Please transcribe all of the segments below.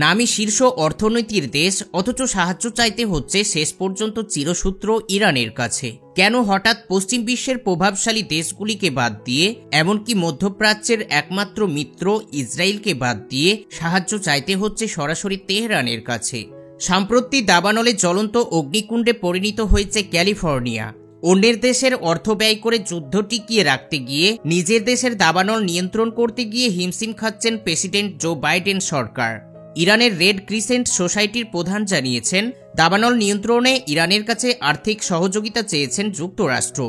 নামী শীর্ষ অর্থনীতির দেশ, অথচ সাহায্য চাইতে হচ্ছে শেষ পর্যন্ত চিরসূত্র ইরানের কাছে। কেন হঠাৎ পশ্চিম বিশ্বের প্রভাবশালী দেশগুলিকে বাদ দিয়ে, এমনকি মধ্যপ্রাচ্যের একমাত্র মিত্র ইসরায়েলকে বাদ দিয়ে সাহায্য চাইতে হচ্ছে সরাসরি তেহরানের কাছে? সাম্প্রতি দাবানলে জ্বলন্ত অগ্নিকুণ্ডে পরিণত হয়েছে ক্যালিফোর্নিয়া। অন্যের দেশের অর্থ ব্যয় করে যুদ্ধ টিকিয়ে রাখতে গিয়ে নিজের দেশের দাবানল নিয়ন্ত্রণ করতে গিয়ে হিমশিম খাচ্ছেন প্রেসিডেন্ট জো বাইডেন সরকার। ইরানের রেড ক্রিসেন্ট সোসাইটির প্রধান জানিয়েছেন, দাবানল নিয়ন্ত্রণে ইরানের কাছে আর্থিক সহযোগিতা চেয়েছেন যুক্তরাষ্ট্র।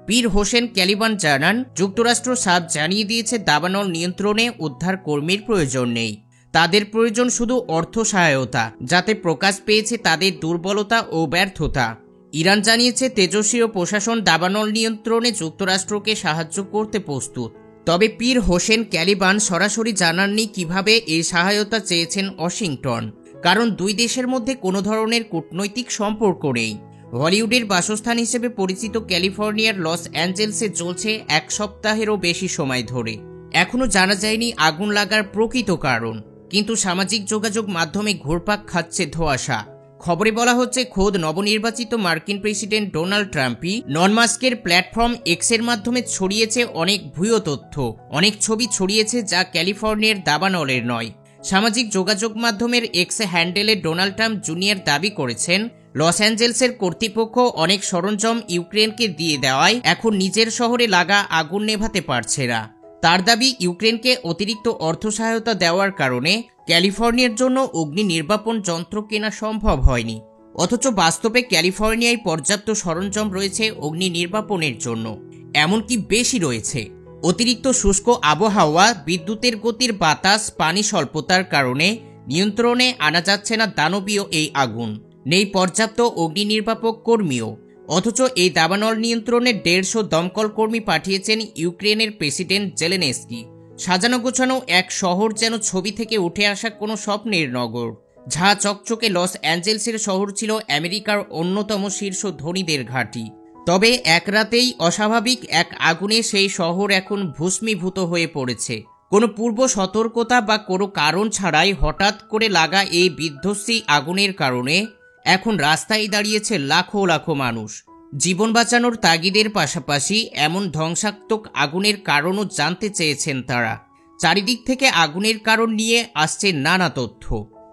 পীর হোসেন ক্যালিবান জানান, যুক্তরাষ্ট্র সাফ জানিয়ে দিয়েছে দাবানল নিয়ন্ত্রণে উদ্ধার কর্মীর প্রয়োজন নেই। তাদের প্রয়োজন শুধু অর্থ সহায়তা, যাতে প্রকাশ পেয়েছে তাদের দুর্বলতা ও ব্যর্থতা। ইরান জানিয়েছে তেজস্বী ও প্রশাসন দাবানল নিয়ন্ত্রণে যুক্তরাষ্ট্রকে সাহায্য করতে প্রস্তুত। তবে পীর হোসেন ক্যালিবান সরাসরি জানাননি কিভাবে এই সহায়তা চেয়েছেন ওয়াশিংটন, কারণ দুই দেশের মধ্যে কোনো ধরনের কূটনৈতিক সম্পর্ক নেই। হলিউডের বাসস্থান হিসেবে পরিচিত ক্যালিফোর্নিয়ার লস অ্যাঞ্জেলসে চলছে এক সপ্তাহেরও বেশি সময় ধরে। এখনও জানা যায়নি আগুন লাগার প্রকৃত কারণ, কিন্তু সামাজিক যোগাযোগ মাধ্যমে ঘুরপাক খাচ্ছে ধোঁয়াশা। খবরে বলা হচ্ছে, খোদ নবনির্বাচিত মার্কিন প্রেসিডেন্ট ডোনাল্ড ট্রাম্পই নন মাস্কের প্ল্যাটফর্ম এক্সের মাধ্যমে ছড়িয়েছে অনেক ভুয়ো তথ্য, অনেক ছবি ছড়িয়েছে যা ক্যালিফোর্নিয়ার দাবানলের নয়। সামাজিক যোগাযোগ মাধ্যমের এক্স হ্যান্ডেলে ডোনাল্ড ট্রাম্প জুনিয়র দাবি করেছেন, লস অ্যাঞ্জেলসের কর্তৃপক্ষ অনেক সরঞ্জাম ইউক্রেনকে দিয়ে দেওয়ায় এখন নিজের শহরে লাগা আগুন নেভাতে পারছে না। তার দাবি, ইউক্রেনকে অতিরিক্ত অর্থ সহায়তা দেওয়ার কারণে ক্যালিফোর্নিয়ার জন্য অগ্নি নির্বাপন যন্ত্র কেনা সম্ভব হয়নি। অথচ বাস্তবে ক্যালিফোর্নিয়ায় পর্যাপ্ত সরঞ্জাম রয়েছে অগ্নি নির্বাপনের জন্য, এমনকি বেশি রয়েছে। অতিরিক্ত শুষ্ক আবহাওয়া, বিদ্যুতের গতির বাতাস, পানি স্বল্পতার কারণে নিয়ন্ত্রণে আনা যাচ্ছে না দানবীয় এই আগুন। নেই পর্যাপ্ত অগ্নি নির্বাপক কর্মীও। অথচ এই দাবানল নিয়ন্ত্রণে 150 দমকল কর্মী পাঠিয়েছেন ইউক্রেনের প্রেসিডেন্ট জেলেনস্কি। সাজানো গোছানো এক শহর যেন ছবি থেকে উঠে আসা কোনো স্বপ্নের নগর। ঝাঁ চকচকে লস অ্যাঞ্জেলসের শহর ছিল আমেরিকার অন্যতম শীর্ষ ধনীদের ঘাঁটি। তবে এক রাতেই অস্বাভাবিক এক আগুনে সেই শহর এখন ভস্মীভূত হয়ে পড়েছে। কোনো পূর্ব সতর্কতা বা কোনো কারণ ছাড়াই হঠাৎ করে লাগা এই বিধ্বংসী আগুনের কারণে এখন রাস্তায় দাঁড়িয়েছে লাখো লাখো মানুষ। জীবন বাঁচানোর তাগিদের পাশাপাশি এমন ধ্বংসাত্মক আগুনের কারণও জানতে চেয়েছেন তারা। চারিদিক থেকে আগুনের কারণ নিয়ে আসছে নানা তথ্য।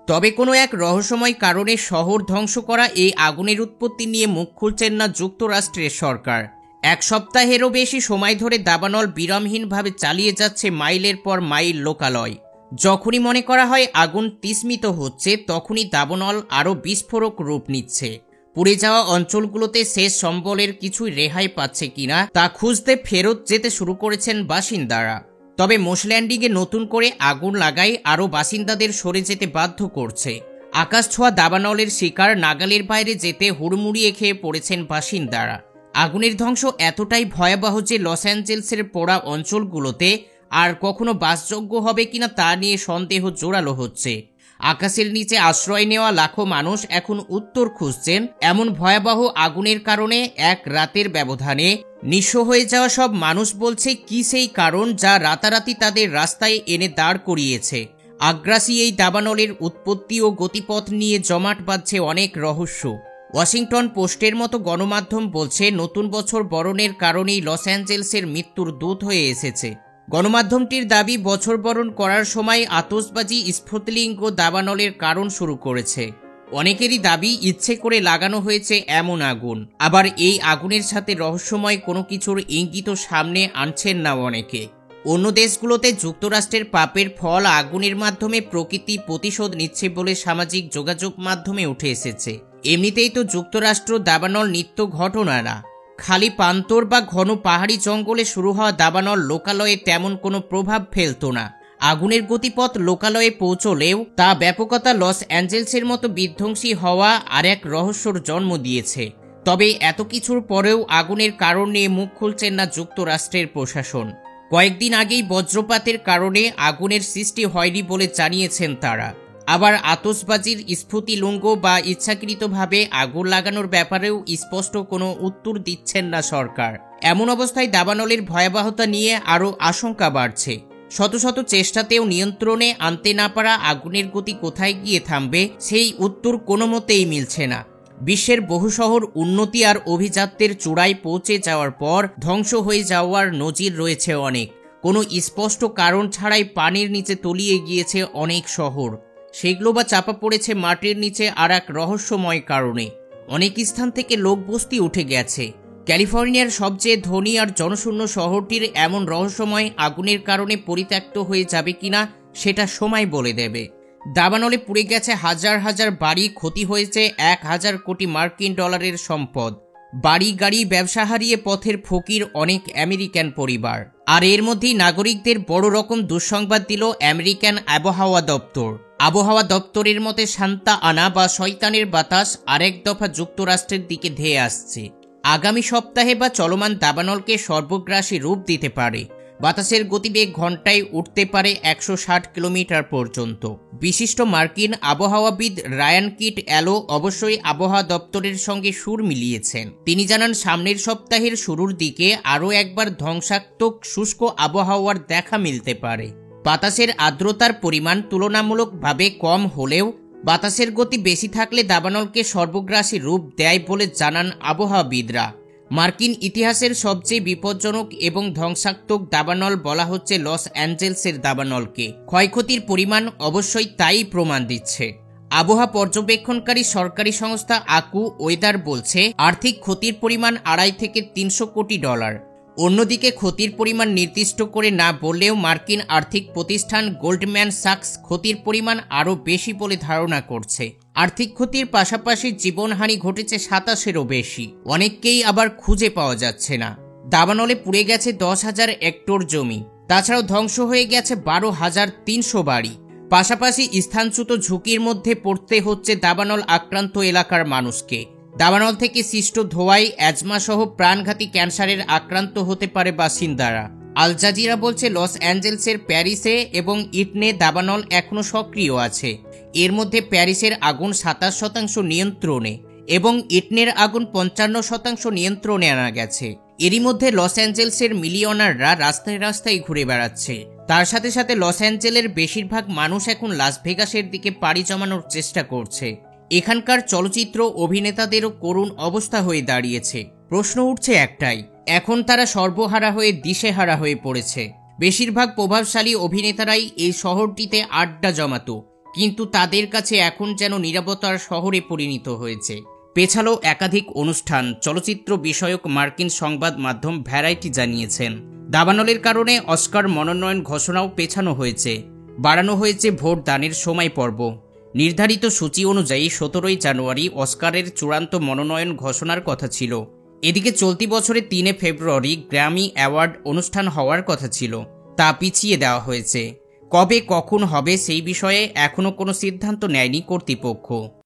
তবে কোনো এক রহস্যময় কারণে শহর ধ্বংস করা এই আগুনের উৎপত্তি নিয়ে মুখ খুলছেন না যুক্তরাষ্ট্রের সরকার। এক সপ্তাহেরও বেশি সময় ধরে দাবানল বিরামহীনভাবে চালিয়ে যাচ্ছে মাইলের পর মাইল লোকালয়। যখনই মনে করা হয় আগুন তিস্মিত হচ্ছে, তখনই দাবানল আরও বিস্ফোরক রূপ নিচ্ছে। পুড়ে যাওয়া অঞ্চলগুলোতে শেষ সম্বলের কিছুই রেহাই পাচ্ছে কিনা তা খুঁজতে ফেরত যেতে শুরু করেছেন বাসিন্দারা। তবে মোশল্যান্ডিংয়ে নতুন করে আগুন লাগায় আরও বাসিন্দাদের সরে যেতে বাধ্য করছে। আকাশ ছোঁয়া দাবানলের শিকার নাগালের বাইরে যেতে হুড়মুড়িয়ে খেয়ে পড়েছেন বাসিন্দারা। আগুনের ধ্বংস এতটাই ভয়াবহ যে লস অ্যাঞ্জেলসের পোড়া অঞ্চলগুলোতে আর কখনো বাসযোগ্য হবে কিনা তা নিয়ে সন্দেহ জোরালো হচ্ছে। আকাশের নিচে আশ্রয় নেওয়া লাখো মানুষ এখন উত্তর খুঁজছেন এমন ভয়াবহ আগুনের কারণে। এক রাতের ব্যবধানে নিঃস্ব হয়ে যাওয়া সব মানুষ বলছে কি সেই কারণ যা রাতারাতি তাদের রাস্তায় এনে দাঁড় করিয়েছে। আগ্রাসী এই দাবানলের উৎপত্তি ও গতিপথ নিয়ে জমাট বাঁধছে অনেক রহস্য। ওয়াশিংটন পোস্টের মতো গণমাধ্যম বলছে, নতুন বছর বরণের কারণেই লস অ্যাঞ্জেলসের মৃত্যুর দূত হয়ে এসেছে। গণমাধ্যমটির দাবি, বছর বরণ করার সময় আতশবাজি, স্ফুটলিঙ্গ দাবানলের কারণ শুরু করেছে। অনেকেরই দাবি ইচ্ছে করে লাগানো হয়েছে এমন আগুন। আবার এই আগুনের সাথে রহস্যময় কোনো কিছুর ইঙ্গিত সামনে আনছেন না অনেকে। অন্য দেশগুলোতে যুক্তরাষ্ট্রের পাপের ফল আগুনের মাধ্যমে প্রকৃতি প্রতিশোধ নিচ্ছে বলে সামাজিক যোগাযোগ মাধ্যমে উঠে এসেছে। এমনিতেই তো যুক্তরাষ্ট্র দাবানল নিত্য ঘটনা না। খালি প্রান্তর বা ঘন পাহাড়ি জঙ্গলে শুরু হওয়া দাবানল লোকালয়ে তেমন কোনো প্রভাব ফেলত না। আগুনের গতিপথ লোকালয়ে পৌঁছলেও তা ব্যাপকতা লস অ্যাঞ্জেলসের মতো বিধ্বংসী হওয়া আর এক রহস্যর জন্ম দিয়েছে। তবে এত কিছুর পরেও আগুনের কারণ নিয়ে মুখ খুলছেন না যুক্তরাষ্ট্রের প্রশাসন। কয়েকদিন আগেই বজ্রপাতের কারণে আগুনের সৃষ্টি হয়নি বলে জানিয়েছেন তারা। আবার আতশবাজির স্ফুটিলুঙ্গ বা ইচ্ছাকৃতভাবে আগুন লাগানোর ব্যাপারেও স্পষ্ট কোনো উত্তর দিচ্ছেন না সরকার। এমন অবস্থায় দাবানলের ভয়াবহতা নিয়ে আরও আশঙ্কা বাড়ছে। শত শত চেষ্টাতেও নিয়ন্ত্রণে আনতে না পারা আগুনের গতি কোথায় গিয়ে থামবে সেই উত্তর কোনো মতেই মিলছে না। বিশ্বের বহু শহর উন্নতি আর অভিজাত্যের চূড়ায় পৌঁছে যাওয়ার পর ধ্বংস হয়ে যাওয়ার নজির রয়েছে অনেক। কোনো স্পষ্ট কারণ ছাড়াই পানির নিচে তলিয়ে গিয়েছে অনেক শহর, সেগুলো বা চাপা পড়েছে মাটির নিচে আর এক রহস্যময় কারণে। অনেক স্থান থেকে লোকবস্তি উঠে গেছে। ক্যালিফোর্নিয়ার সবচেয়ে ধনী আর জনশূন্য শহরটির এমন রহস্যময় আগুনের কারণে পরিত্যক্ত হয়ে যাবে কিনা সেটা সময় বলে দেবে। দাবানলে পুড়ে গেছে হাজার হাজার বাড়ি, ক্ষতি হয়েছে 1000 কোটি মার্কিন ডলারের সম্পদ। বাড়ি গাড়ি ব্যবসা হারিয়ে পথের ফকির অনেক আমেরিকান পরিবার। আর এর মধ্যেই নাগরিকদের বড় রকম দুঃসংবাদ দিল আমেরিকান আবহাওয়া দপ্তর। আবহাওয়া দপ্তরের মতে সান্তা আনা বা শয়তানের বাতাস আরেক দফা যুক্তরাষ্ট্রের দিকে ধেয়ে আসছে। আগামী সপ্তাহে বা চলমান দাবানলকে সর্বগ্রাসী রূপ দিতে পারে। বাতাসের গতিবেগ ঘন্টায় উঠতে পারে 160 কিলোমিটার পর্যন্ত। বিশিষ্ট মার্কিন আবহাওয়াবিদ রায়ান কিট অ্যালো অবশ্যই আবহাওয়া দপ্তরের সঙ্গে সুর মিলিয়েছেন। তিনি জানান, সামনের সপ্তাহের শুরুর দিকে আরও একবার ধ্বংসাত্মক শুষ্ক আবহাওয়ার দেখা মিলতে পারে। বাতাসের আর্দ্রতার পরিমাণ তুলনামূলকভাবে কম হলেও বাতাসের গতি বেশি থাকলে দাবানলকে সর্বগ্রাসী রূপ দেয় বলে জানান আবহাওয়াবিদরা। মার্কিন ইতিহাসের সবচেয়ে বিপজ্জনক এবং ধ্বংসাত্মক দাবানল বলা হচ্ছে লস অ্যাঞ্জেলসের দাবানলকে। ক্ষয়ক্ষতির পরিমাণ অবশ্যই তাই প্রমাণ দিচ্ছে। আবহাওয়া পর্যবেক্ষণকারী সরকারি সংস্থা আকু ওয়েদার বলছে আর্থিক ক্ষতির পরিমাণ 2.5 থেকে 300 কোটি ডলার। অন্যদিকে ক্ষতির পরিমাণ নির্দিষ্ট করে না বললেও মার্কিন আর্থিক প্রতিষ্ঠান গোল্ডম্যান সাকস ক্ষতির পরিমাণ আরও বেশি বলে ধারণা করছে। আর্থিক ক্ষতির পাশাপাশি জীবনহানি ঘটেছে 27-এরও বেশি। অনেককেই আবার খুঁজে পাওয়া যাচ্ছে না। দাবানলে পুড়ে গেছে 10,000 হেক্টর জমি। তাছাড়াও ধ্বংস হয়ে গেছে 12,300 বাড়ি। পাশাপাশি স্থানচ্যুত ঝুঁকির মধ্যে পড়তে হচ্ছে দাবানল আক্রান্ত এলাকার মানুষকে। দাবানল থেকে সৃষ্ট ধোঁয়ায় অ্যাজমা সহ প্রাণঘাতী ক্যান্সারের আক্রান্ত হতে পারে বাসিন্দারা। আল জাজিরা বলছে লস অ্যাঞ্জেলসের প্যারিসে এবং ইটনে দাবানল এখনও সক্রিয় আছে। এর মধ্যে প্যারিসের আগুন 27% নিয়ন্ত্রণে এবং ইটনের আগুন 55% নিয়ন্ত্রণে আনা গেছে। এরই মধ্যে লস অ্যাঞ্জেলসের মিলিয়নাররা রাস্তায় রাস্তায় ঘুরে বেড়াচ্ছে। তার সাথে সাথে লস অ্যাঞ্জেলের বেশিরভাগ মানুষ এখন লাস ভেগাসের দিকে পাড়ি জমানোর চেষ্টা করছে। এখানকার চলচ্চিত্র অভিনেতাদেরও করুণ অবস্থা হয়ে দাঁড়িয়েছে। প্রশ্ন উঠছে একটাই, এখন তারা সর্বহারা হয়ে দিশেহারা হয়ে পড়েছে। বেশিরভাগ প্রভাবশালী অভিনেতারাই এই শহরটিতে আড্ডা জমাতো, কিন্তু তাদের কাছে এখন যেন নীরবতার শহরে পরিণত হয়েছে। পেছালো একাধিক অনুষ্ঠান। চলচ্চিত্র বিষয়ক মার্কিন সংবাদ মাধ্যম ভ্যারাইটি জানিয়েছেন, দাবানলের কারণে অস্কার মনোনয়ন ঘোষণাও পেছানো হয়েছে। বাড়ানো হয়েছে ভোট দানের সময় পর্ব। নির্ধারিত সূচি অনুযায়ী 17 জানুয়ারি অস্কারের চূড়ান্ত মনোনয়ন ঘোষণার কথা ছিল। এদিকে চলতি বছরের 3 ফেব্রুয়ারি গ্র্যামি অ্যাওয়ার্ড অনুষ্ঠান হওয়ার কথা ছিল, তা পিছিয়ে দেওয়া হয়েছে। কবে কখন হবে সেই বিষয়ে এখনও কোনো সিদ্ধান্ত নেয়নি কর্তৃপক্ষ।